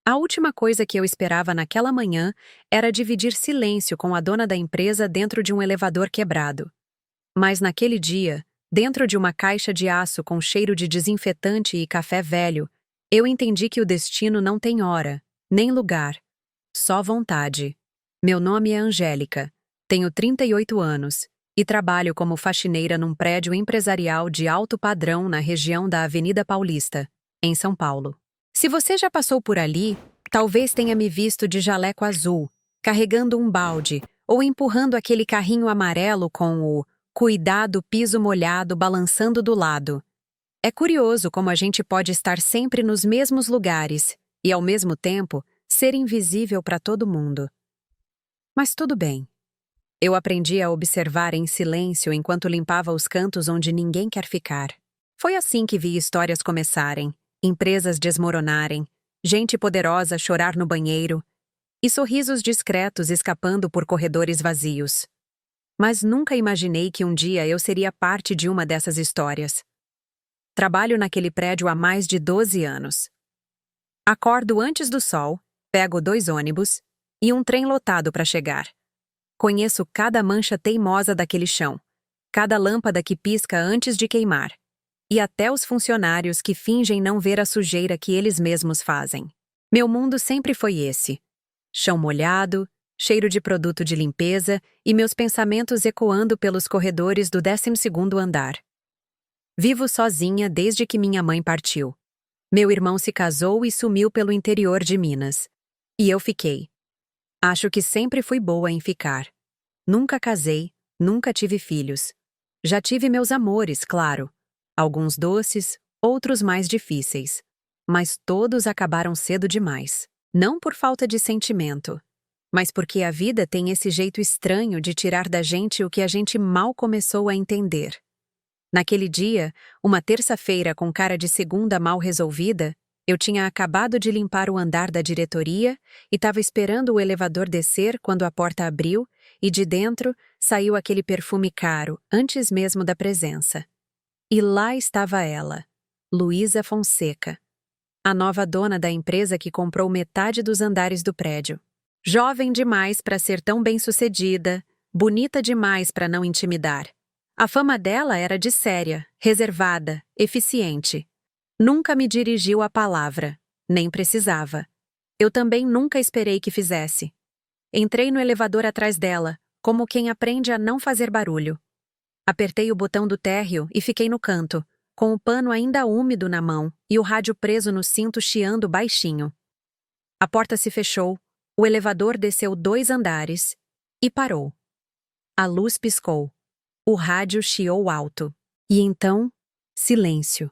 A última coisa que eu esperava naquela manhã era dividir silêncio com a dona da empresa dentro de um elevador quebrado. Mas naquele dia, dentro de uma caixa de aço com cheiro de desinfetante e café velho, eu entendi que o destino não tem hora, nem lugar, só vontade. Meu nome é Angélica, tenho 38 anos e trabalho como faxineira num prédio empresarial de alto padrão na região da Avenida Paulista, em São Paulo. Se você já passou por ali, talvez tenha me visto de jaleco azul, carregando um balde ou empurrando aquele carrinho amarelo com o "Cuidado, piso molhado" balançando do lado. É curioso como a gente pode estar sempre nos mesmos lugares e, ao mesmo tempo, ser invisível para todo mundo. Mas tudo bem. Eu aprendi a observar em silêncio enquanto limpava os cantos onde ninguém quer ficar. Foi assim que vi histórias começarem, empresas desmoronarem, gente poderosa chorar no banheiro e sorrisos discretos escapando por corredores vazios. Mas nunca imaginei que um dia eu seria parte de uma dessas histórias. Trabalho naquele prédio há mais de 12 anos. Acordo antes do sol, pego 2 ônibus e um trem lotado para chegar. Conheço cada mancha teimosa daquele chão, cada lâmpada que pisca antes de queimar, e até os funcionários que fingem não ver a sujeira que eles mesmos fazem. Meu mundo sempre foi esse: chão molhado, cheiro de produto de limpeza e meus pensamentos ecoando pelos corredores do 12º andar. Vivo sozinha desde que minha mãe partiu. Meu irmão se casou e sumiu pelo interior de Minas. E eu fiquei. Acho que sempre fui boa em ficar. Nunca casei, nunca tive filhos. Já tive meus amores, claro. Alguns doces, outros mais difíceis. Mas todos acabaram cedo demais. Não por falta de sentimento, mas porque a vida tem esse jeito estranho de tirar da gente o que a gente mal começou a entender. Naquele dia, uma terça-feira com cara de segunda mal resolvida, eu tinha acabado de limpar o andar da diretoria e estava esperando o elevador descer quando a porta abriu e de dentro saiu aquele perfume caro, antes mesmo da presença. E lá estava ela, Luísa Fonseca, a nova dona da empresa que comprou metade dos andares do prédio. Jovem demais para ser tão bem-sucedida, bonita demais para não intimidar. A fama dela era de séria, reservada, eficiente. Nunca me dirigiu a palavra, nem precisava. Eu também nunca esperei que fizesse. Entrei no elevador atrás dela, como quem aprende a não fazer barulho. Apertei o botão do térreo e fiquei no canto, com o pano ainda úmido na mão e o rádio preso no cinto chiando baixinho. A porta se fechou, o elevador desceu 2 andares e parou. A luz piscou. O rádio chiou alto. E então, silêncio.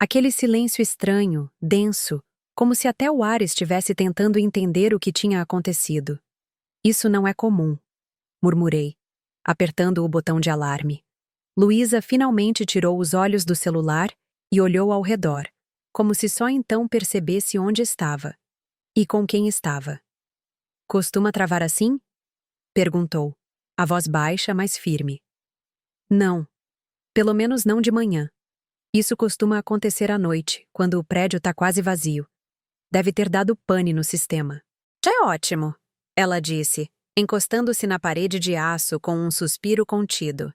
Aquele silêncio estranho, denso, como se até o ar estivesse tentando entender o que tinha acontecido. Isso não é comum, murmurei, apertando o botão de alarme. Luísa finalmente tirou os olhos do celular e olhou ao redor, como se só então percebesse onde estava e com quem estava. "Costuma travar assim?" perguntou, a voz baixa, mas firme. "Não. Pelo menos não de manhã. Isso costuma acontecer à noite, quando o prédio tá quase vazio. Deve ter dado pane no sistema." "Já é ótimo", ela disse, encostando-se na parede de aço com um suspiro contido.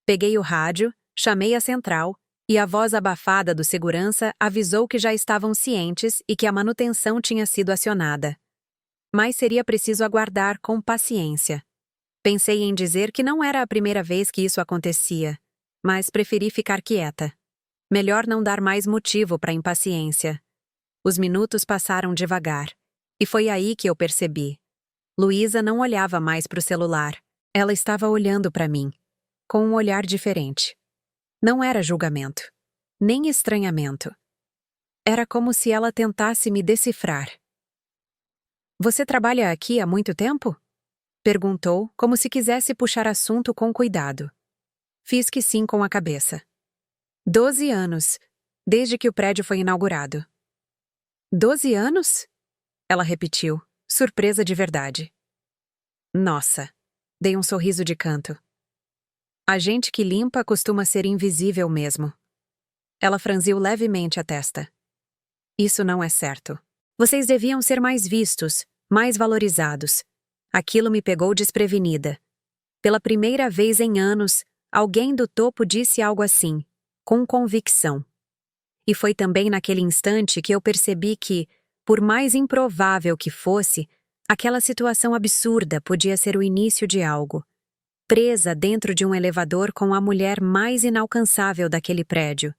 Peguei o rádio, chamei a central, e a voz abafada do segurança avisou que já estavam cientes e que a manutenção tinha sido acionada. Mas seria preciso aguardar com paciência. Pensei em dizer que não era a primeira vez que isso acontecia, mas preferi ficar quieta. Melhor não dar mais motivo para impaciência. Os minutos passaram devagar, e foi aí que eu percebi. Luísa não olhava mais para o celular. Ela estava olhando para mim, com um olhar diferente. Não era julgamento, nem estranhamento. Era como se ela tentasse me decifrar. "Você trabalha aqui há muito tempo?" perguntou, como se quisesse puxar assunto com cuidado. Fiz que sim com a cabeça. 12 anos, desde que o prédio foi inaugurado." "12 anos?" ela repetiu, surpresa de verdade. "Nossa", dei um sorriso de canto. "A gente que limpa costuma ser invisível mesmo." Ela franziu levemente a testa. "Isso não é certo." Vocês deviam ser mais vistos, mais valorizados. Aquilo me pegou desprevenida. Pela primeira vez em anos, alguém do topo disse algo assim, com convicção. E foi também naquele instante que eu percebi que, por mais improvável que fosse, aquela situação absurda podia ser o início de algo. Presa dentro de um elevador com a mulher mais inalcançável daquele prédio.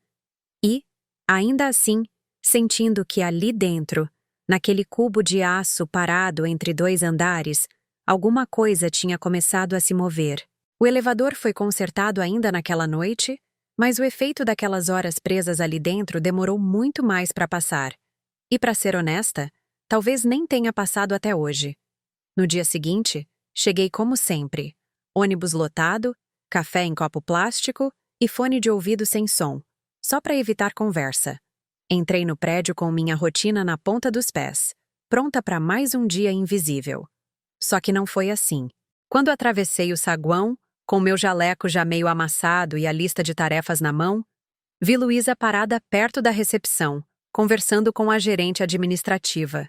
E, ainda assim, sentindo que ali dentro, naquele cubo de aço parado entre 2 andares, alguma coisa tinha começado a se mover. O elevador foi consertado ainda naquela noite, mas o efeito daquelas horas presas ali dentro demorou muito mais para passar. E, para ser honesta, talvez nem tenha passado até hoje. No dia seguinte, cheguei como sempre. Ônibus lotado, café em copo plástico e fone de ouvido sem som, só para evitar conversa. Entrei no prédio com minha rotina na ponta dos pés, pronta para mais um dia invisível. Só que não foi assim. Quando atravessei o saguão, com meu jaleco já meio amassado e a lista de tarefas na mão, vi Luísa parada perto da recepção, conversando com a gerente administrativa.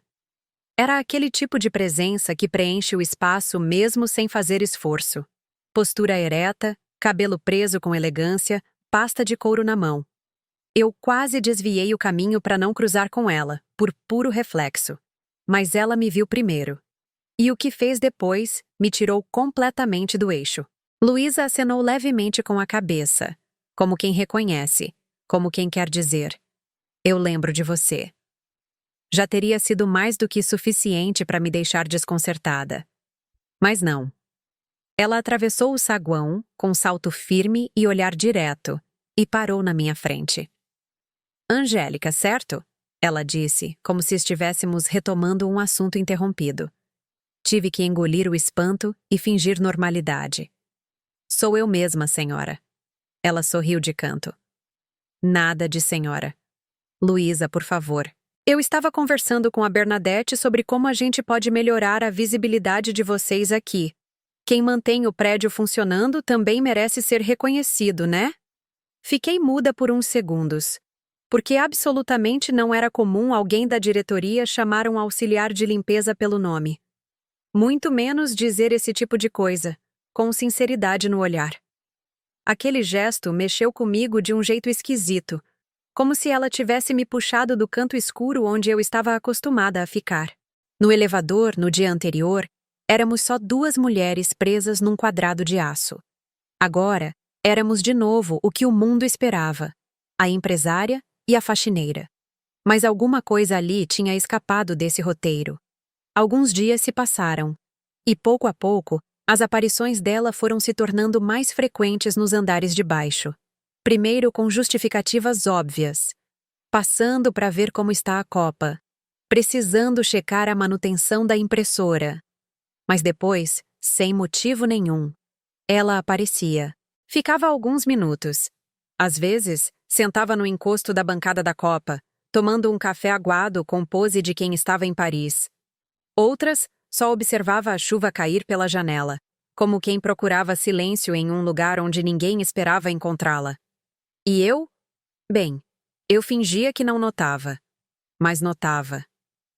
Era aquele tipo de presença que preenche o espaço mesmo sem fazer esforço. Postura ereta, cabelo preso com elegância, pasta de couro na mão. Eu quase desviei o caminho para não cruzar com ela, por puro reflexo. Mas ela me viu primeiro. E o que fez depois me tirou completamente do eixo. Luísa acenou levemente com a cabeça, como quem reconhece, como quem quer dizer: eu lembro de você. Já teria sido mais do que suficiente para me deixar desconcertada. Mas não. Ela atravessou o saguão com salto firme e olhar direto, e parou na minha frente. Angélica, certo? Ela disse, como se estivéssemos retomando um assunto interrompido. Tive que engolir o espanto e fingir normalidade. Sou eu mesma, senhora. Ela sorriu de canto. Nada de senhora. Luísa, por favor. Eu estava conversando com a Bernadette sobre como a gente pode melhorar a visibilidade de vocês aqui. Quem mantém o prédio funcionando também merece ser reconhecido, né? Fiquei muda por uns segundos, porque absolutamente não era comum alguém da diretoria chamar um auxiliar de limpeza pelo nome. Muito menos dizer esse tipo de coisa, com sinceridade no olhar. Aquele gesto mexeu comigo de um jeito esquisito, como se ela tivesse me puxado do canto escuro onde eu estava acostumada a ficar. No elevador, no dia anterior, éramos só 2 mulheres presas num quadrado de aço. Agora, éramos de novo o que o mundo esperava, a empresária e a faxineira. Mas alguma coisa ali tinha escapado desse roteiro. Alguns dias se passaram, e pouco a pouco, as aparições dela foram se tornando mais frequentes nos andares de baixo. Primeiro com justificativas óbvias. Passando para ver como está a copa. Precisando checar a manutenção da impressora. Mas depois, sem motivo nenhum, ela aparecia. Ficava alguns minutos. Às vezes, sentava no encosto da bancada da copa, tomando um café aguado com pose de quem estava em Paris. Outras, só observava a chuva cair pela janela, como quem procurava silêncio em um lugar onde ninguém esperava encontrá-la. E eu? Bem, eu fingia que não notava. Mas notava.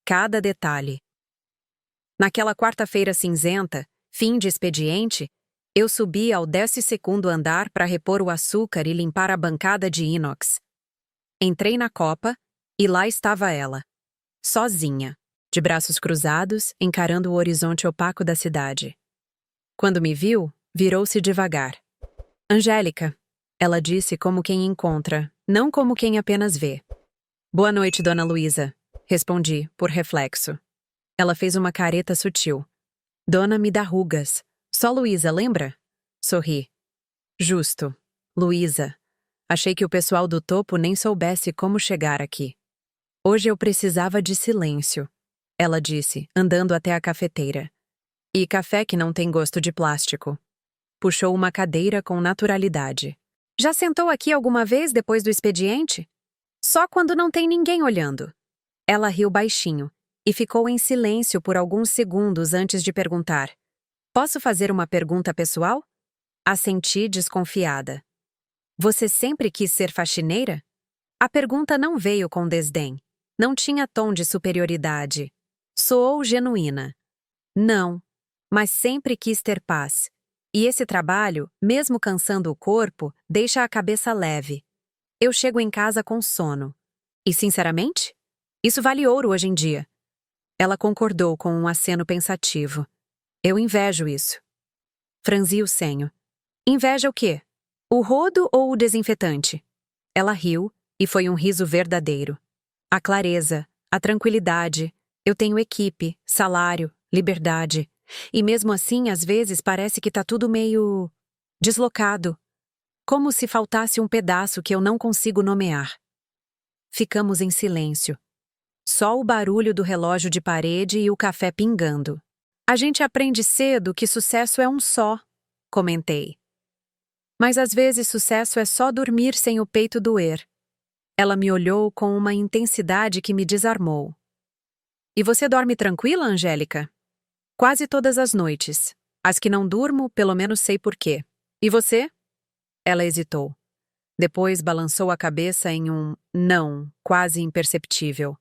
Cada detalhe. Naquela quarta-feira cinzenta, fim de expediente, eu subi ao 12º andar para repor o açúcar e limpar a bancada de inox. Entrei na copa e lá estava ela, sozinha, de braços cruzados, encarando o horizonte opaco da cidade. Quando me viu, virou-se devagar. Angélica, ela disse como quem encontra, não como quem apenas vê. Boa noite, dona Luísa, respondi, por reflexo. Ela fez uma careta sutil. Dona me dá rugas. Só Luísa, lembra? Sorri. Justo. Luísa. Achei que o pessoal do topo nem soubesse como chegar aqui. Hoje eu precisava de silêncio, ela disse, andando até a cafeteira. E café que não tem gosto de plástico. Puxou uma cadeira com naturalidade. Já sentou aqui alguma vez depois do expediente? Só quando não tem ninguém olhando. Ela riu baixinho e ficou em silêncio por alguns segundos antes de perguntar. Posso fazer uma pergunta pessoal? Assenti desconfiada. Você sempre quis ser faxineira? A pergunta não veio com desdém. Não tinha tom de superioridade. Soou genuína. Não, mas sempre quis ter paz. E esse trabalho, mesmo cansando o corpo, deixa a cabeça leve. Eu chego em casa com sono. E, sinceramente, isso vale ouro hoje em dia. Ela concordou com um aceno pensativo. Eu invejo isso. Franzi o senho. Inveja o quê? O rodo ou o desinfetante? Ela riu, e foi um riso verdadeiro. A clareza, a tranquilidade. Eu tenho equipe, salário, liberdade. E mesmo assim, às vezes, parece que tá tudo meio deslocado. Como se faltasse um pedaço que eu não consigo nomear. Ficamos em silêncio. Só o barulho do relógio de parede e o café pingando. A gente aprende cedo que sucesso é um só, comentei. Mas às vezes sucesso é só dormir sem o peito doer. Ela me olhou com uma intensidade que me desarmou. E você dorme tranquila, Angélica? Quase todas as noites. As que não durmo, pelo menos sei por quê. E você? Ela hesitou. Depois balançou a cabeça em um não, quase imperceptível.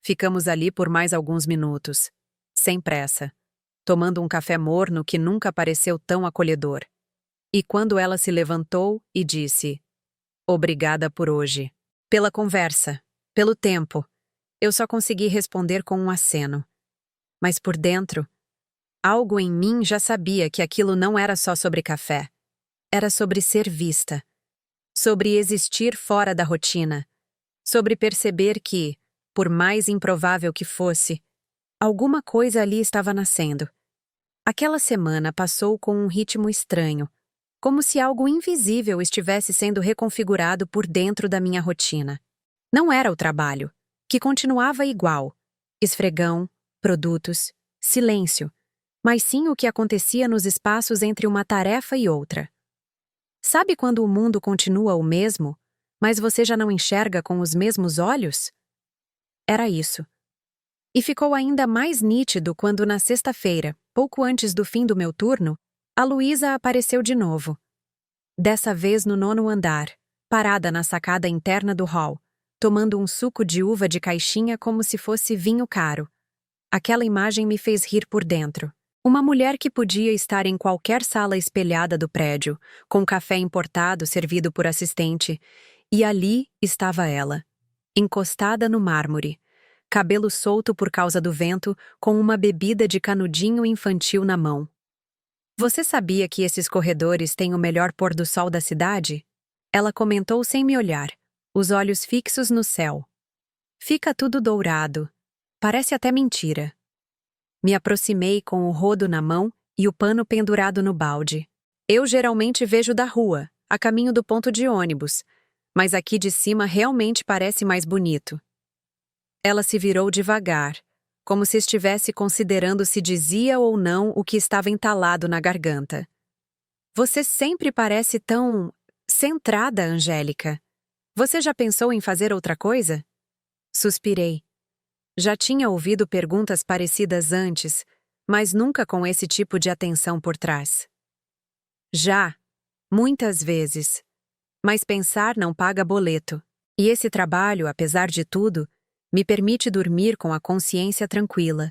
Ficamos ali por mais alguns minutos, sem pressa, tomando um café morno que nunca pareceu tão acolhedor. E quando ela se levantou e disse: "Obrigada por hoje. Pela conversa, pelo tempo." Eu só consegui responder com um aceno. Mas por dentro, algo em mim já sabia que aquilo não era só sobre café. Era sobre ser vista. Sobre existir fora da rotina. Sobre perceber que, por mais improvável que fosse, alguma coisa ali estava nascendo. Aquela semana passou com um ritmo estranho, como se algo invisível estivesse sendo reconfigurado por dentro da minha rotina. Não era o trabalho, que continuava igual. Esfregão, produtos, silêncio, mas sim o que acontecia nos espaços entre uma tarefa e outra. Sabe quando o mundo continua o mesmo, mas você já não enxerga com os mesmos olhos? Era isso. E ficou ainda mais nítido quando na sexta-feira, pouco antes do fim do meu turno, a Luísa apareceu de novo. Dessa vez no 9º andar, parada na sacada interna do hall, tomando um suco de uva de caixinha como se fosse vinho caro. Aquela imagem me fez rir por dentro. Uma mulher que podia estar em qualquer sala espelhada do prédio, com café importado servido por assistente, e ali estava ela, encostada no mármore, cabelo solto por causa do vento, com uma bebida de canudinho infantil na mão. Você sabia que esses corredores têm o melhor pôr do sol da cidade? Ela comentou sem me olhar, os olhos fixos no céu. Fica tudo dourado. Parece até mentira. Me aproximei com o rodo na mão e o pano pendurado no balde. Eu geralmente vejo da rua, a caminho do ponto de ônibus, mas aqui de cima realmente parece mais bonito. Ela se virou devagar, como se estivesse considerando se dizia ou não o que estava entalado na garganta. Você sempre parece tão centrada, Angélica. Você já pensou em fazer outra coisa? Suspirei. Já tinha ouvido perguntas parecidas antes, mas nunca com esse tipo de atenção por trás. Já, muitas vezes. Mas pensar não paga boleto. E esse trabalho, apesar de tudo, me permite dormir com a consciência tranquila.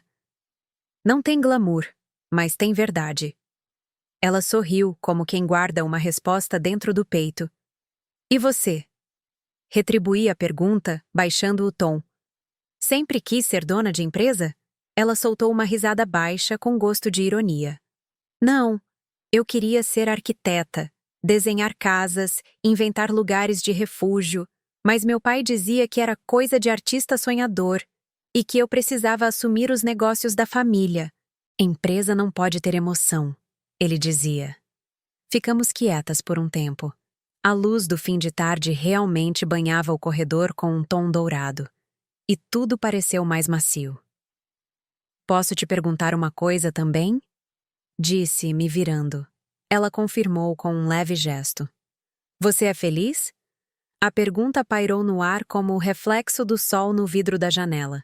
Não tem glamour, mas tem verdade. Ela sorriu como quem guarda uma resposta dentro do peito. E você? Retribuí a pergunta, baixando o tom. Sempre quis ser dona de empresa? Ela soltou uma risada baixa com gosto de ironia. Não, eu queria ser arquiteta, desenhar casas, inventar lugares de refúgio, mas meu pai dizia que era coisa de artista sonhador e que eu precisava assumir os negócios da família. Empresa não pode ter emoção, ele dizia. Ficamos quietas por um tempo. A luz do fim de tarde realmente banhava o corredor com um tom dourado. E tudo pareceu mais macio. Posso te perguntar uma coisa também? Disse, me virando. Ela confirmou com um leve gesto. Você é feliz? A pergunta pairou no ar como o reflexo do sol no vidro da janela.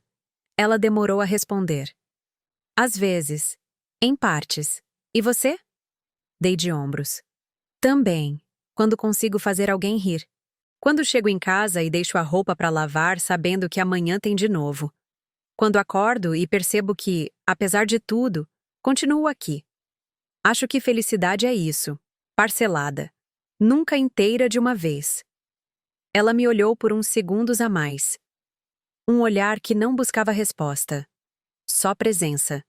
Ela demorou a responder. Às vezes. Em partes. E você? Dei de ombros. Também, quando consigo fazer alguém rir. Quando chego em casa e deixo a roupa para lavar, sabendo que amanhã tem de novo. Quando acordo e percebo que, apesar de tudo, continuo aqui. Acho que felicidade é isso, parcelada, nunca inteira de uma vez. Ela me olhou por uns segundos a mais. Um olhar que não buscava resposta, só presença.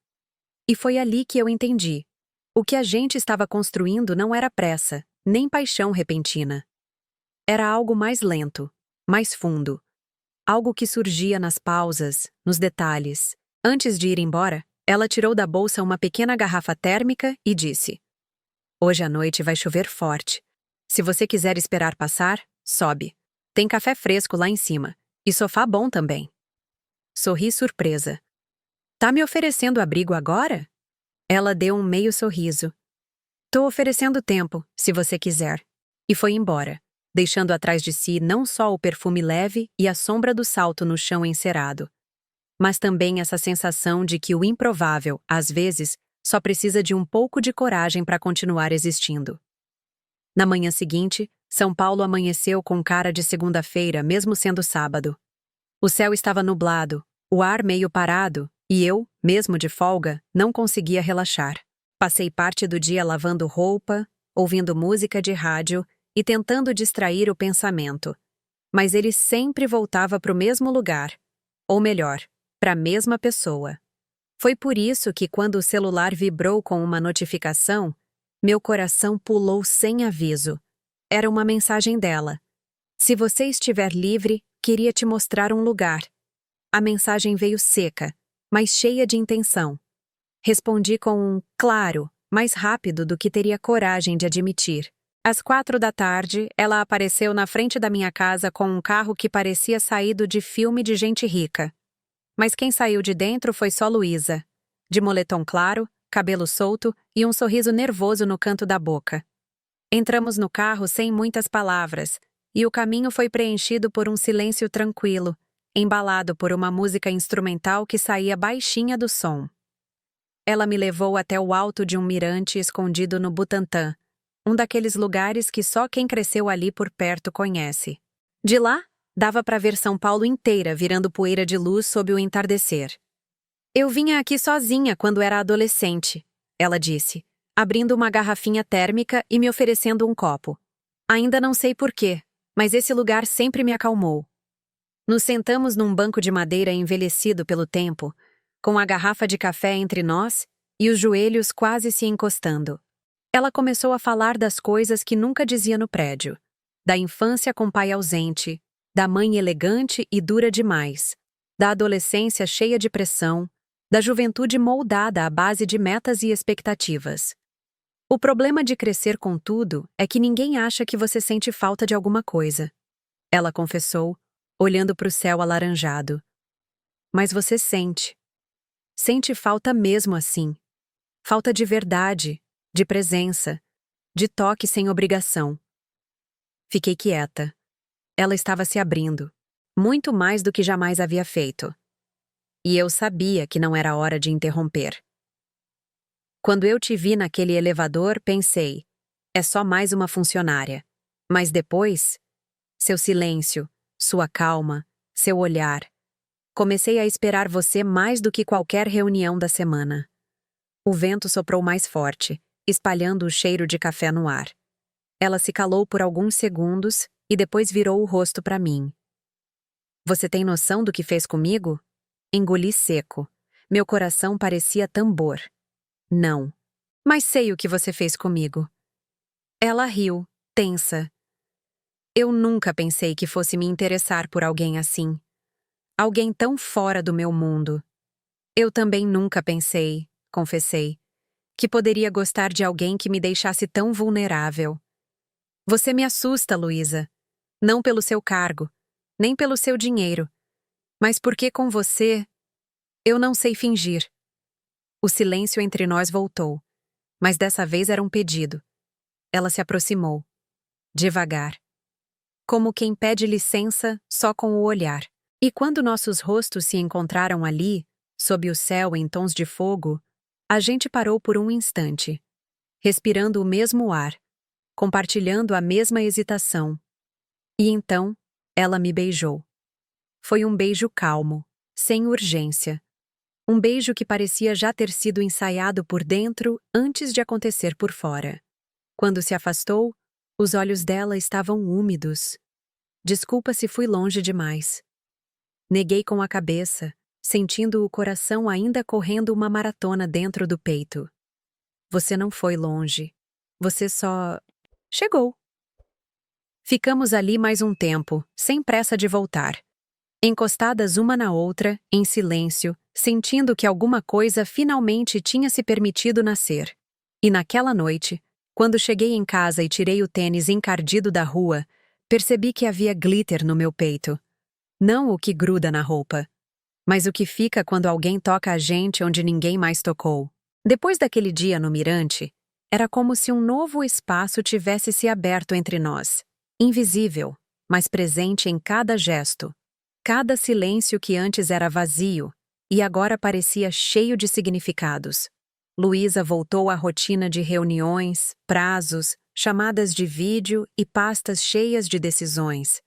E foi ali que eu entendi. O que a gente estava construindo não era pressa, nem paixão repentina. Era algo mais lento, mais fundo. Algo que surgia nas pausas, nos detalhes. Antes de ir embora, ela tirou da bolsa uma pequena garrafa térmica e disse: "Hoje à noite vai chover forte. Se você quiser esperar passar, sobe. Tem café fresco lá em cima. E sofá bom também." Sorri surpresa. "Tá me oferecendo abrigo agora?" Ela deu um meio sorriso. "Tô oferecendo tempo, se você quiser." E foi embora, deixando atrás de si não só o perfume leve e a sombra do salto no chão encerado, mas também essa sensação de que o improvável, às vezes, só precisa de um pouco de coragem para continuar existindo. Na manhã seguinte, São Paulo amanheceu com cara de segunda-feira, mesmo sendo sábado. O céu estava nublado, o ar meio parado, e eu, mesmo de folga, não conseguia relaxar. Passei parte do dia lavando roupa, ouvindo música de rádio e tentando distrair o pensamento. Mas ele sempre voltava para o mesmo lugar. Ou melhor, para a mesma pessoa. Foi por isso que, quando o celular vibrou com uma notificação, meu coração pulou sem aviso. Era uma mensagem dela. "Se você estiver livre, queria te mostrar um lugar." A mensagem veio seca, mas cheia de intenção. Respondi com um "claro", mais rápido do que teria coragem de admitir. Às 4 da tarde, ela apareceu na frente da minha casa com um carro que parecia saído de filme de gente rica. Mas quem saiu de dentro foi só Luísa, de moletom claro, cabelo solto e um sorriso nervoso no canto da boca. Entramos no carro sem muitas palavras, e o caminho foi preenchido por um silêncio tranquilo, embalado por uma música instrumental que saía baixinha do som. Ela me levou até o alto de um mirante escondido no Butantã, um daqueles lugares que só quem cresceu ali por perto conhece. De lá, dava para ver São Paulo inteira virando poeira de luz sob o entardecer. "Eu vinha aqui sozinha quando era adolescente", ela disse, abrindo uma garrafinha térmica e me oferecendo um copo. "Ainda não sei porquê, mas esse lugar sempre me acalmou." Nos sentamos num banco de madeira envelhecido pelo tempo, com a garrafa de café entre nós e os joelhos quase se encostando. Ela começou a falar das coisas que nunca dizia no prédio. Da infância com pai ausente, da mãe elegante e dura demais, da adolescência cheia de pressão, da juventude moldada à base de metas e expectativas. "O problema de crescer com tudo é que ninguém acha que você sente falta de alguma coisa", ela confessou, olhando para o céu alaranjado. "Mas você sente. Sente falta mesmo assim. Falta de verdade, de presença, de toque sem obrigação." Fiquei quieta. Ela estava se abrindo, muito mais do que jamais havia feito. E eu sabia que não era hora de interromper. "Quando eu te vi naquele elevador, pensei, é só mais uma funcionária." Mas depois, seu silêncio, sua calma, seu olhar. Comecei a esperar você mais do que qualquer reunião da semana. O vento soprou mais forte, espalhando o cheiro de café no ar. Ela se calou por alguns segundos e depois virou o rosto para mim. "Você tem noção do que fez comigo?" Engoli seco. Meu coração parecia tambor. "Não. Mas sei o que você fez comigo." Ela riu, tensa. "Eu nunca pensei que fosse me interessar por alguém assim. Alguém tão fora do meu mundo." "Eu também nunca pensei", confessei, "que poderia gostar de alguém que me deixasse tão vulnerável." "Você me assusta, Luísa. Não pelo seu cargo, nem pelo seu dinheiro, mas porque com você, eu não sei fingir." O silêncio entre nós voltou, mas dessa vez era um pedido. Ela se aproximou, devagar, como quem pede licença só com o olhar. E quando nossos rostos se encontraram ali, sob o céu em tons de fogo, a gente parou por um instante, respirando o mesmo ar, compartilhando a mesma hesitação. E então, ela me beijou. Foi um beijo calmo, sem urgência. Um beijo que parecia já ter sido ensaiado por dentro antes de acontecer por fora. Quando se afastou, os olhos dela estavam úmidos. Desculpa se fui longe demais. Neguei com a cabeça, sentindo o coração ainda correndo uma maratona dentro do peito. Você não foi longe. Você só chegou. Ficamos ali mais um tempo, sem pressa de voltar. Encostadas uma na outra, em silêncio, sentindo que alguma coisa finalmente tinha se permitido nascer. E naquela noite, quando cheguei em casa e tirei o tênis encardido da rua, percebi que havia glitter no meu peito. Não o que gruda na roupa, mas o que fica quando alguém toca a gente onde ninguém mais tocou. Depois daquele dia no Mirante, era como se um novo espaço tivesse se aberto entre nós. Invisível, mas presente em cada gesto. Cada silêncio que antes era vazio e agora parecia cheio de significados. Luísa voltou à rotina de reuniões, prazos, chamadas de vídeo e pastas cheias de decisões.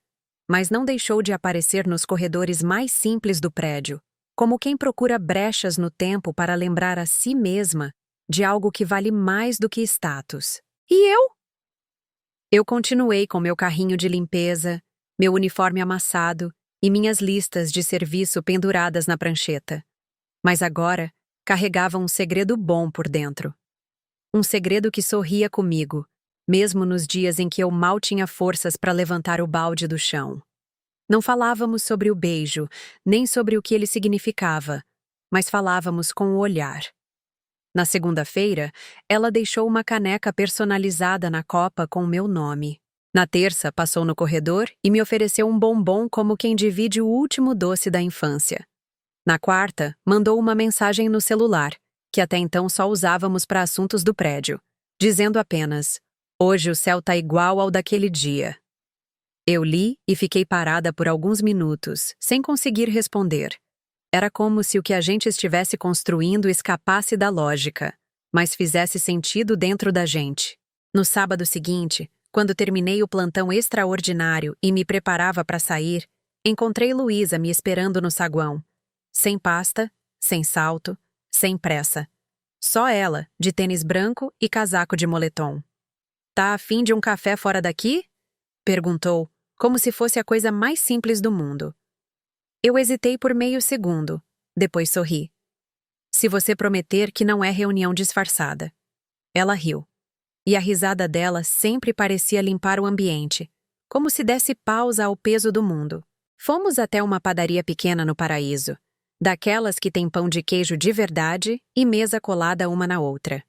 Mas não deixou de aparecer nos corredores mais simples do prédio, como quem procura brechas no tempo para lembrar a si mesma de algo que vale mais do que status. E eu? Eu continuei com meu carrinho de limpeza, meu uniforme amassado e minhas listas de serviço penduradas na prancheta. Mas agora, carregava um segredo bom por dentro. Um segredo que sorria comigo, mesmo nos dias em que eu mal tinha forças para levantar o balde do chão. Não falávamos sobre o beijo, nem sobre o que ele significava, mas falávamos com o olhar. Na segunda-feira, ela deixou uma caneca personalizada na copa com o meu nome. Na terça, passou no corredor e me ofereceu um bombom como quem divide o último doce da infância. Na quarta, mandou uma mensagem no celular, que até então só usávamos para assuntos do prédio, dizendo apenas: "Hoje o céu tá igual ao daquele dia." Eu li e fiquei parada por alguns minutos, sem conseguir responder. Era como se o que a gente estivesse construindo escapasse da lógica, mas fizesse sentido dentro da gente. No sábado seguinte, quando terminei o plantão extraordinário e me preparava para sair, encontrei Luísa me esperando no saguão. Sem pasta, sem salto, sem pressa. Só ela, de tênis branco e casaco de moletom. "Tá a fim de um café fora daqui?" perguntou, como se fosse a coisa mais simples do mundo. Eu hesitei por meio segundo, depois sorri. "Se você prometer que não é reunião disfarçada." Ela riu. E a risada dela sempre parecia limpar o ambiente, como se desse pausa ao peso do mundo. Fomos até uma padaria pequena no Paraíso, daquelas que tem pão de queijo de verdade e mesa colada uma na outra.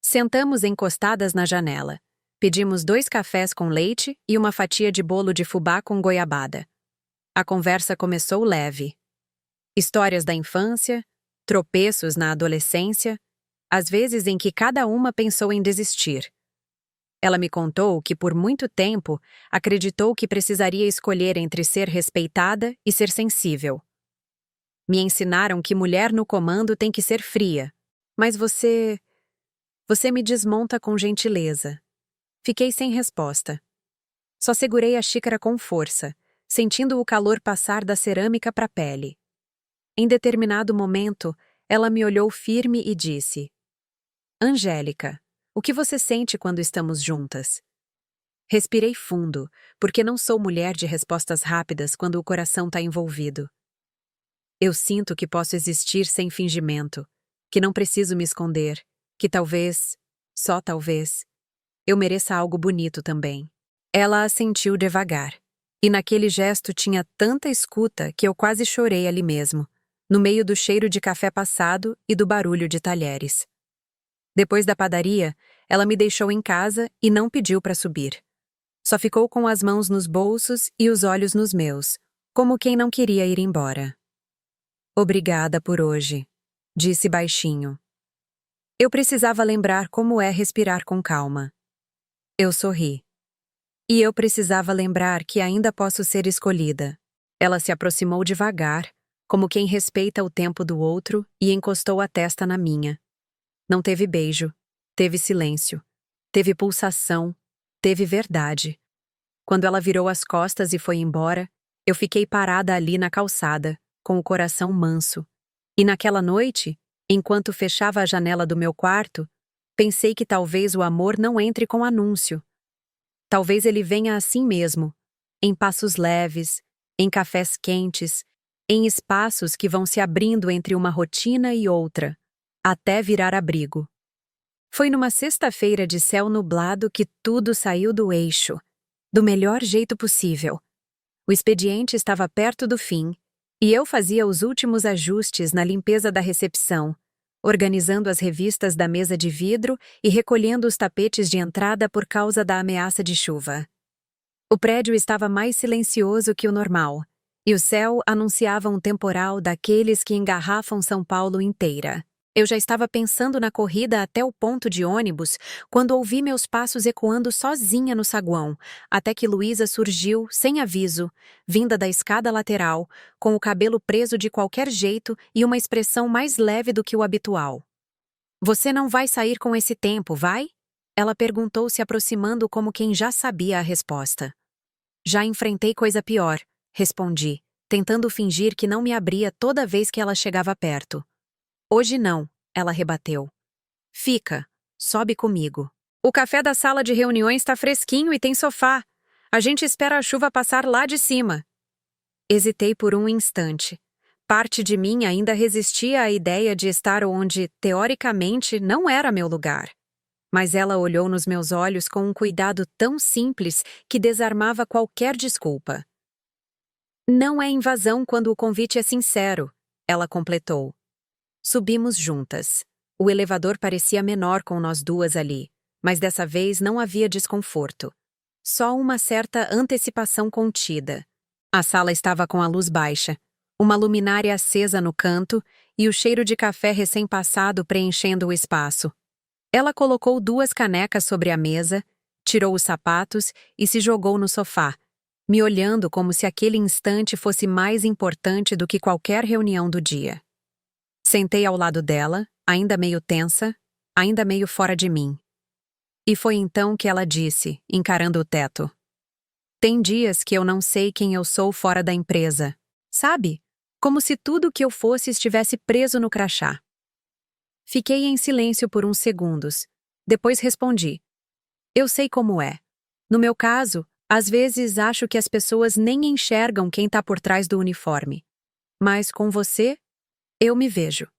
Sentamos encostadas na janela. Pedimos 2 cafés com leite e uma fatia de bolo de fubá com goiabada. A conversa começou leve. Histórias da infância, tropeços na adolescência, às vezes em que cada uma pensou em desistir. Ela me contou que por muito tempo acreditou que precisaria escolher entre ser respeitada e ser sensível. Me ensinaram que mulher no comando tem que ser fria, mas você me desmonta com gentileza. Fiquei sem resposta. Só segurei a xícara com força, sentindo o calor passar da cerâmica para a pele. Em determinado momento, ela me olhou firme e disse: "Angélica, o que você sente quando estamos juntas?" Respirei fundo, porque não sou mulher de respostas rápidas quando o coração está envolvido. Eu sinto que posso existir sem fingimento, que não preciso me esconder, que talvez, só talvez, eu mereça algo bonito também. Ela assentiu devagar, e naquele gesto tinha tanta escuta que eu quase chorei ali mesmo, no meio do cheiro de café passado e do barulho de talheres. Depois da padaria, ela me deixou em casa e não pediu para subir. Só ficou com as mãos nos bolsos e os olhos nos meus, como quem não queria ir embora. "Obrigada por hoje", disse baixinho. Eu precisava lembrar como é respirar com calma. Eu sorri. E eu precisava lembrar que ainda posso ser escolhida. Ela se aproximou devagar, como quem respeita o tempo do outro, e encostou a testa na minha. Não teve beijo, teve silêncio, teve pulsação, teve verdade. Quando ela virou as costas e foi embora, eu fiquei parada ali na calçada, com o coração manso. E naquela noite, enquanto fechava a janela do meu quarto, pensei que talvez o amor não entre com anúncio. Talvez ele venha assim mesmo, em passos leves, em cafés quentes, em espaços que vão se abrindo entre uma rotina e outra, até virar abrigo. Foi numa sexta-feira de céu nublado que tudo saiu do eixo, do melhor jeito possível. O expediente estava perto do fim, e eu fazia os últimos ajustes na limpeza da recepção, organizando as revistas da mesa de vidro e recolhendo os tapetes de entrada por causa da ameaça de chuva. O prédio estava mais silencioso que o normal, e o céu anunciava um temporal daqueles que engarrafam São Paulo inteira. Eu já estava pensando na corrida até o ponto de ônibus quando ouvi meus passos ecoando sozinha no saguão, até que Luísa surgiu, sem aviso, vinda da escada lateral, com o cabelo preso de qualquer jeito e uma expressão mais leve do que o habitual. "Você não vai sair com esse tempo, vai?" Ela perguntou, se aproximando como quem já sabia a resposta. "Já enfrentei coisa pior", respondi, tentando fingir que não me abria toda vez que ela chegava perto. "Hoje não", ela rebateu. "Fica, sobe comigo. O café da sala de reuniões está fresquinho e tem sofá. A gente espera a chuva passar lá de cima." Hesitei por um instante. Parte de mim ainda resistia à ideia de estar onde, teoricamente, não era meu lugar. Mas ela olhou nos meus olhos com um cuidado tão simples que desarmava qualquer desculpa. "Não é invasão quando o convite é sincero", ela completou. Subimos juntas. O elevador parecia menor com nós duas ali, mas dessa vez não havia desconforto. Só uma certa antecipação contida. A sala estava com a luz baixa, uma luminária acesa no canto e o cheiro de café recém-passado preenchendo o espaço. Ela colocou 2 canecas sobre a mesa, tirou os sapatos e se jogou no sofá, me olhando como se aquele instante fosse mais importante do que qualquer reunião do dia. Sentei ao lado dela, ainda meio tensa, ainda meio fora de mim. E foi então que ela disse, encarando o teto: "Tem dias que eu não sei quem eu sou fora da empresa. Sabe? Como se tudo o que eu fosse estivesse preso no crachá." Fiquei em silêncio por uns segundos. Depois respondi: "Eu sei como é. No meu caso, às vezes acho que as pessoas nem enxergam quem está por trás do uniforme. Mas com você, eu me vejo."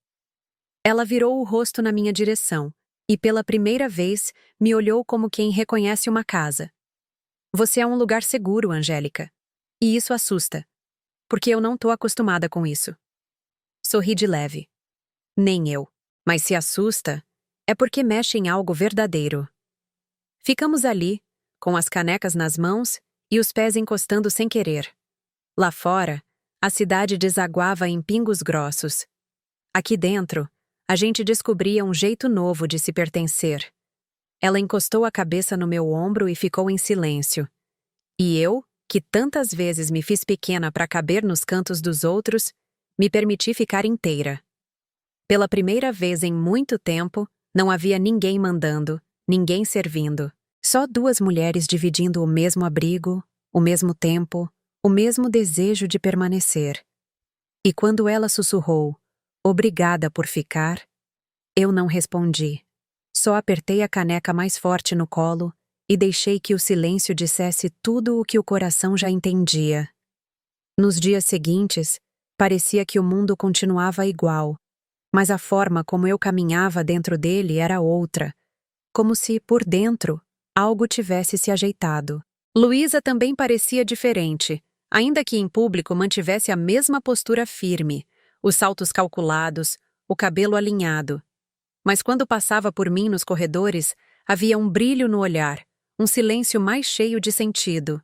Ela virou o rosto na minha direção e, pela primeira vez, me olhou como quem reconhece uma casa. "Você é um lugar seguro, Angélica. E isso assusta, porque eu não tô acostumada com isso." Sorri de leve. "Nem eu. Mas se assusta, é porque mexe em algo verdadeiro." Ficamos ali, com as canecas nas mãos e os pés encostando sem querer. Lá fora, a cidade desaguava em pingos grossos. Aqui dentro, a gente descobria um jeito novo de se pertencer. Ela encostou a cabeça no meu ombro e ficou em silêncio. E eu, que tantas vezes me fiz pequena para caber nos cantos dos outros, me permiti ficar inteira. Pela primeira vez em muito tempo, não havia ninguém mandando, ninguém servindo. Só 2 mulheres dividindo o mesmo abrigo, o mesmo tempo, o mesmo desejo de permanecer. E quando ela sussurrou: "Obrigada por ficar", eu não respondi. Só apertei a caneca mais forte no colo e deixei que o silêncio dissesse tudo o que o coração já entendia. Nos dias seguintes, parecia que o mundo continuava igual, mas a forma como eu caminhava dentro dele era outra, como se, por dentro, algo tivesse se ajeitado. Luísa também parecia diferente, ainda que em público mantivesse a mesma postura firme, os saltos calculados, o cabelo alinhado. Mas quando passava por mim nos corredores, havia um brilho no olhar, um silêncio mais cheio de sentido.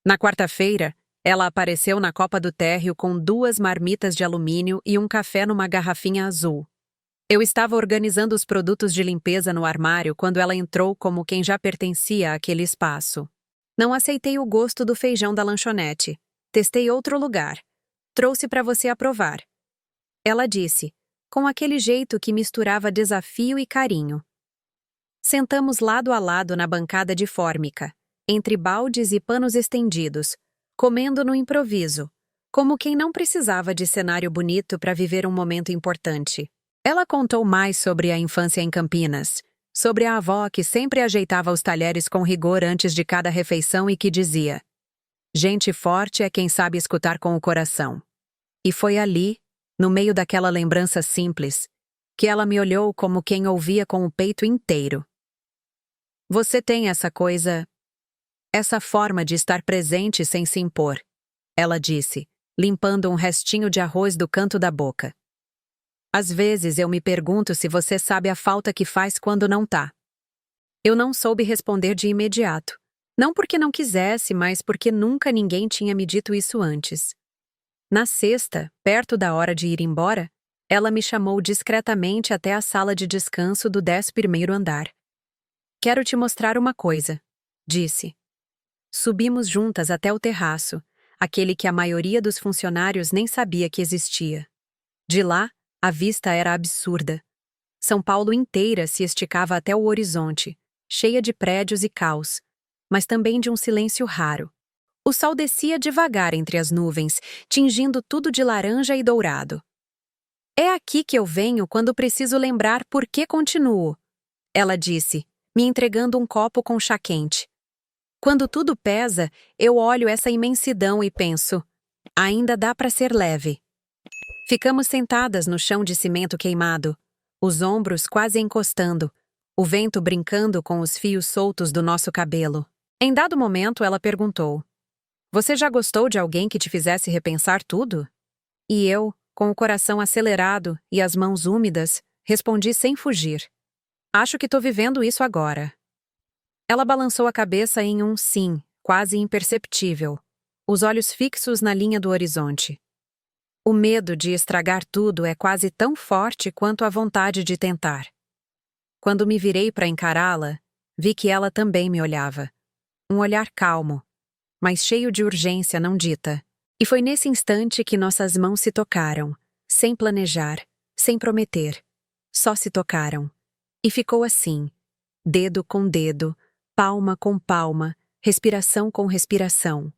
Na quarta-feira, ela apareceu na copa do térreo com 2 marmitas de alumínio e um café numa garrafinha azul. Eu estava organizando os produtos de limpeza no armário quando ela entrou como quem já pertencia àquele espaço. "Não aceitei o gosto do feijão da lanchonete. Testei outro lugar. Trouxe para você aprovar", ela disse, com aquele jeito que misturava desafio e carinho. Sentamos lado a lado na bancada de fórmica. entre baldes e panos estendidos, comendo no improviso, como quem não precisava de cenário bonito para viver um momento importante. Ela contou mais sobre a infância em Campinas, sobre a avó que sempre ajeitava os talheres com rigor antes de cada refeição e que dizia: gente forte é quem sabe escutar com o coração. E foi ali, no meio daquela lembrança simples, que ela me olhou como quem ouvia com o peito inteiro. Você tem essa coisa, essa forma de estar presente sem se impor, ela disse, limpando um restinho de arroz do canto da boca. Às vezes eu me pergunto se você sabe a falta que faz quando não tá. Eu não soube responder de imediato. Não porque não quisesse, mas porque nunca ninguém tinha me dito isso antes. Na sexta, perto da hora de ir embora, ela me chamou discretamente até a sala de descanso do 11º andar. Quero te mostrar uma coisa, disse. Subimos juntas até o terraço, aquele que a maioria dos funcionários nem sabia que existia. De lá, a vista era absurda. São Paulo inteira se esticava até o horizonte, cheia de prédios e caos, mas também de um silêncio raro. O sol descia devagar entre as nuvens, tingindo tudo de laranja e dourado. É aqui que eu venho quando preciso lembrar por que continuo, ela disse, me entregando um copo com chá quente. Quando tudo pesa, eu olho essa imensidão e penso, ainda dá para ser leve. Ficamos sentadas no chão de cimento queimado, os ombros quase encostando, o vento brincando com os fios soltos do nosso cabelo. Em dado momento, ela perguntou: você já gostou de alguém que te fizesse repensar tudo? E eu, com o coração acelerado e as mãos úmidas, respondi sem fugir: acho que tô vivendo isso agora. Ela balançou a cabeça em um sim, quase imperceptível, os olhos fixos na linha do horizonte. O medo de estragar tudo é quase tão forte quanto a vontade de tentar. Quando me virei para encará-la, vi que ela também me olhava. Um olhar calmo, mas cheio de urgência não dita. E foi nesse instante que nossas mãos se tocaram, sem planejar, sem prometer. Só se tocaram. E ficou assim, dedo com dedo, palma com palma, respiração com respiração.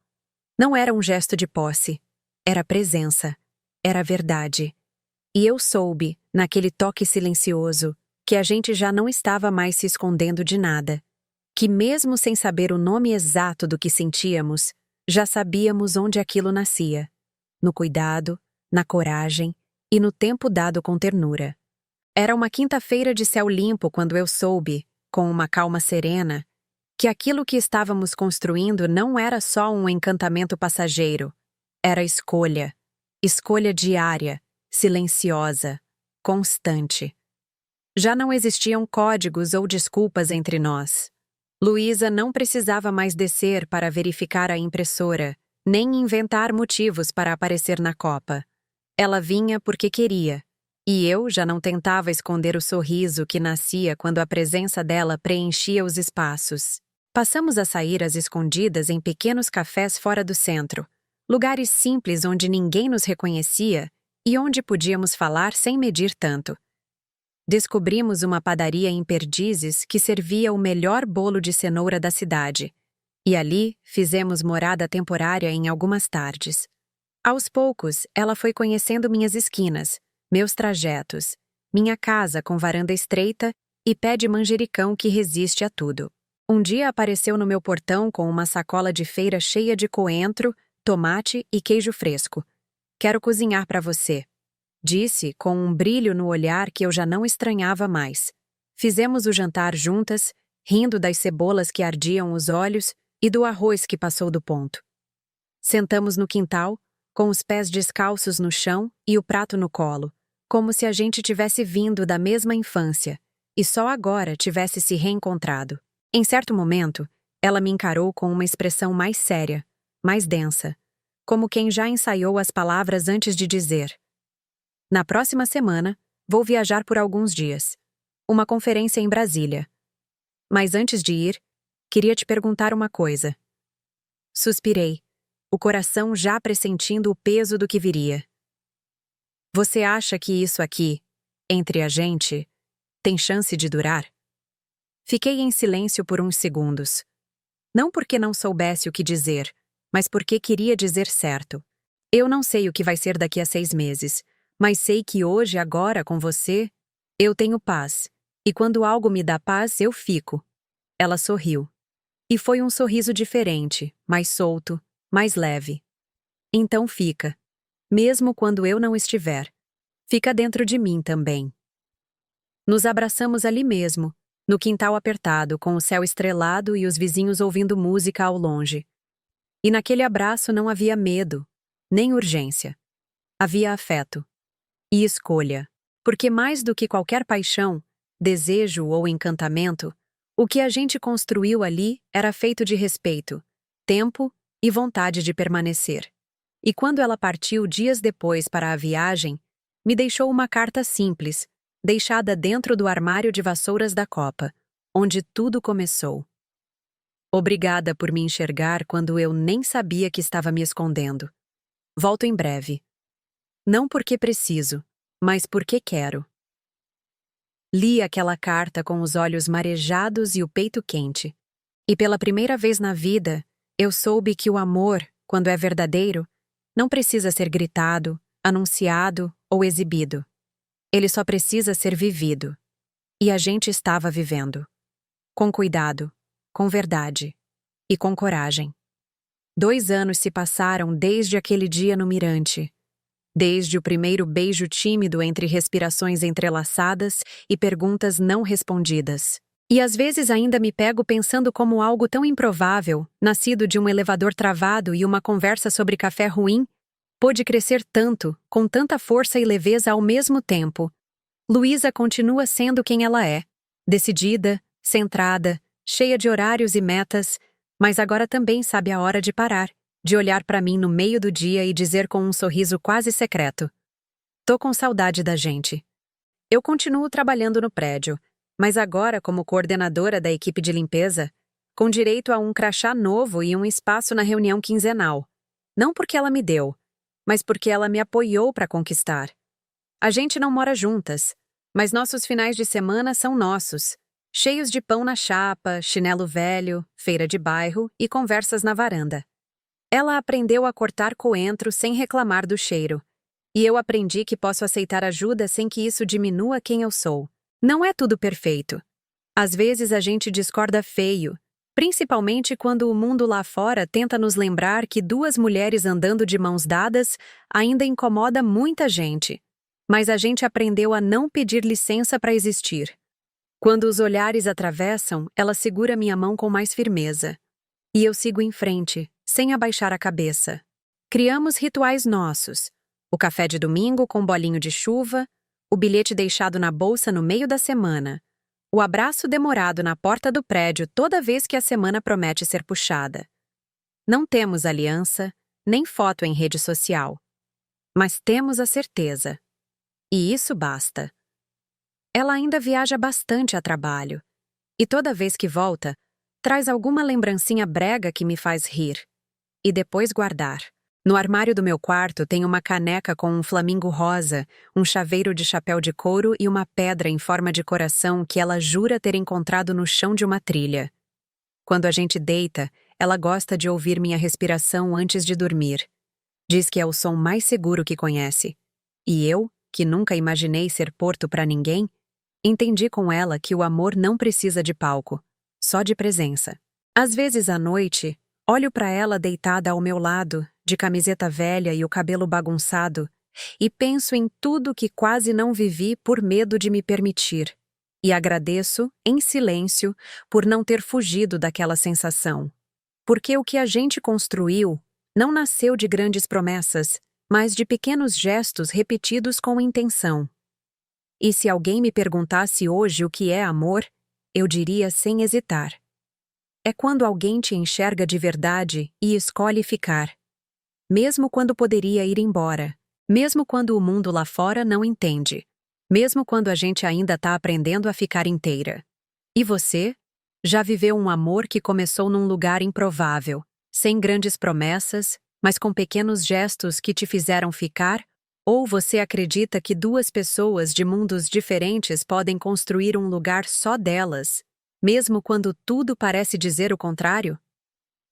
Não era um gesto de posse, era presença, era verdade. E eu soube, naquele toque silencioso, que a gente já não estava mais se escondendo de nada. Que mesmo sem saber o nome exato do que sentíamos, já sabíamos onde aquilo nascia. No cuidado, na coragem e no tempo dado com ternura. Era uma quinta-feira de céu limpo quando eu soube, com uma calma serena, que aquilo que estávamos construindo não era só um encantamento passageiro. Era escolha. Escolha diária, silenciosa, constante. Já não existiam códigos ou desculpas entre nós. Luísa não precisava mais descer para verificar a impressora, nem inventar motivos para aparecer na copa. Ela vinha porque queria, e eu já não tentava esconder o sorriso que nascia quando a presença dela preenchia os espaços. Passamos a sair às escondidas em pequenos cafés fora do centro, lugares simples onde ninguém nos reconhecia e onde podíamos falar sem medir tanto. Descobrimos uma padaria em Perdizes que servia o melhor bolo de cenoura da cidade, e ali fizemos morada temporária em algumas tardes. Aos poucos, ela foi conhecendo minhas esquinas, meus trajetos, minha casa com varanda estreita e pé de manjericão que resiste a tudo. Um dia apareceu no meu portão com uma sacola de feira cheia de coentro, tomate e queijo fresco. Quero cozinhar para você, disse com um brilho no olhar que eu já não estranhava mais. Fizemos o jantar juntas, rindo das cebolas que ardiam os olhos e do arroz que passou do ponto. Sentamos no quintal, com os pés descalços no chão e o prato no colo, como se a gente tivesse vindo da mesma infância e só agora tivesse se reencontrado. Em certo momento, ela me encarou com uma expressão mais séria, mais densa, como quem já ensaiou as palavras antes de dizer: na próxima semana, vou viajar por alguns dias. Uma conferência em Brasília. Mas antes de ir, queria te perguntar uma coisa. Suspirei, o coração já pressentindo o peso do que viria. Você acha que isso aqui, entre a gente, tem chance de durar? Fiquei em silêncio por uns segundos. Não porque não soubesse o que dizer, mas porque queria dizer certo. Eu não sei o que vai ser daqui a 6 meses, mas sei que hoje, agora, com você, eu tenho paz. E quando algo me dá paz, eu fico. Ela sorriu. E foi um sorriso diferente, mais solto, mais leve. Então fica. Mesmo quando eu não estiver. Fica dentro de mim também. Nos abraçamos ali mesmo, no quintal apertado, com o céu estrelado e os vizinhos ouvindo música ao longe. E naquele abraço não havia medo, nem urgência. Havia afeto. E escolha. Porque mais do que qualquer paixão, desejo ou encantamento, o que a gente construiu ali era feito de respeito, tempo e vontade de permanecer. E quando ela partiu dias depois para a viagem, me deixou uma carta simples, deixada dentro do armário de vassouras da copa, onde tudo começou. Obrigada por me enxergar quando eu nem sabia que estava me escondendo. Volto em breve. Não porque preciso, mas porque quero. Li aquela carta com os olhos marejados e o peito quente. E pela primeira vez na vida, eu soube que o amor, quando é verdadeiro, não precisa ser gritado, anunciado ou exibido. Ele só precisa ser vivido. E a gente estava vivendo. Com cuidado, com verdade e com coragem. 2 anos se passaram desde aquele dia no Mirante. Desde o primeiro beijo tímido entre respirações entrelaçadas e perguntas não respondidas. E às vezes ainda me pego pensando como algo tão improvável, nascido de um elevador travado e uma conversa sobre café ruim, pôde crescer tanto, com tanta força e leveza ao mesmo tempo. Luísa continua sendo quem ela é. Decidida, centrada, cheia de horários e metas, mas agora também sabe a hora de parar, de olhar para mim no meio do dia e dizer com um sorriso quase secreto: "Tô com saudade da gente." Eu continuo trabalhando no prédio, mas agora como coordenadora da equipe de limpeza, com direito a um crachá novo e um espaço na reunião quinzenal. Não porque ela me deu, mas porque ela me apoiou para conquistar. A gente não mora juntas, mas nossos finais de semana são nossos, cheios de pão na chapa, chinelo velho, feira de bairro e conversas na varanda. Ela aprendeu a cortar coentro sem reclamar do cheiro. E eu aprendi que posso aceitar ajuda sem que isso diminua quem eu sou. Não é tudo perfeito. Às vezes a gente discorda feio, principalmente quando o mundo lá fora tenta nos lembrar que 2 mulheres andando de mãos dadas ainda incomoda muita gente. Mas a gente aprendeu a não pedir licença para existir. Quando os olhares atravessam, ela segura minha mão com mais firmeza. E eu sigo em frente, sem abaixar a cabeça. Criamos rituais nossos. O café de domingo com bolinho de chuva, o bilhete deixado na bolsa no meio da semana, o abraço demorado na porta do prédio toda vez que a semana promete ser puxada. Não temos aliança, nem foto em rede social. Mas temos a certeza. E isso basta. Ela ainda viaja bastante a trabalho. E toda vez que volta, traz alguma lembrancinha brega que me faz rir. E depois guardar. No armário do meu quarto tem uma caneca com um flamingo rosa, um chaveiro de chapéu de couro e uma pedra em forma de coração que ela jura ter encontrado no chão de uma trilha. Quando a gente deita, ela gosta de ouvir minha respiração antes de dormir. Diz que é o som mais seguro que conhece. E eu, que nunca imaginei ser porto para ninguém, entendi com ela que o amor não precisa de palco, só de presença. Às vezes à noite, olho para ela deitada ao meu lado, de camiseta velha e o cabelo bagunçado, e penso em tudo que quase não vivi por medo de me permitir. E agradeço, em silêncio, por não ter fugido daquela sensação. Porque o que a gente construiu não nasceu de grandes promessas, mas de pequenos gestos repetidos com intenção. E se alguém me perguntasse hoje o que é amor, eu diria sem hesitar: é quando alguém te enxerga de verdade e escolhe ficar. Mesmo quando poderia ir embora. Mesmo quando o mundo lá fora não entende. Mesmo quando a gente ainda está aprendendo a ficar inteira. E você? Já viveu um amor que começou num lugar improvável, sem grandes promessas, mas com pequenos gestos que te fizeram ficar? Ou você acredita que 2 pessoas de mundos diferentes podem construir um lugar só delas, mesmo quando tudo parece dizer o contrário?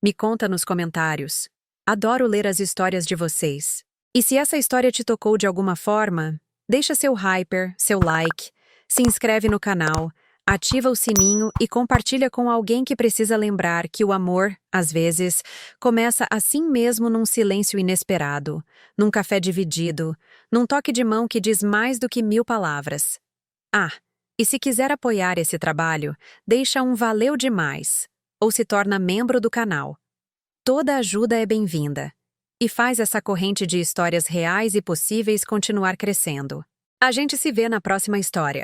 Me conta nos comentários. Adoro ler as histórias de vocês. E se essa história te tocou de alguma forma, deixa seu hyper, seu like, se inscreve no canal, ativa o sininho e compartilha com alguém que precisa lembrar que o amor, às vezes, começa assim mesmo num silêncio inesperado, num café dividido, num toque de mão que diz mais do que 1000 palavras. Ah, e se quiser apoiar esse trabalho, deixa um valeu demais, ou se torna membro do canal. Toda ajuda é bem-vinda e faz essa corrente de histórias reais e possíveis continuar crescendo. A gente se vê na próxima história.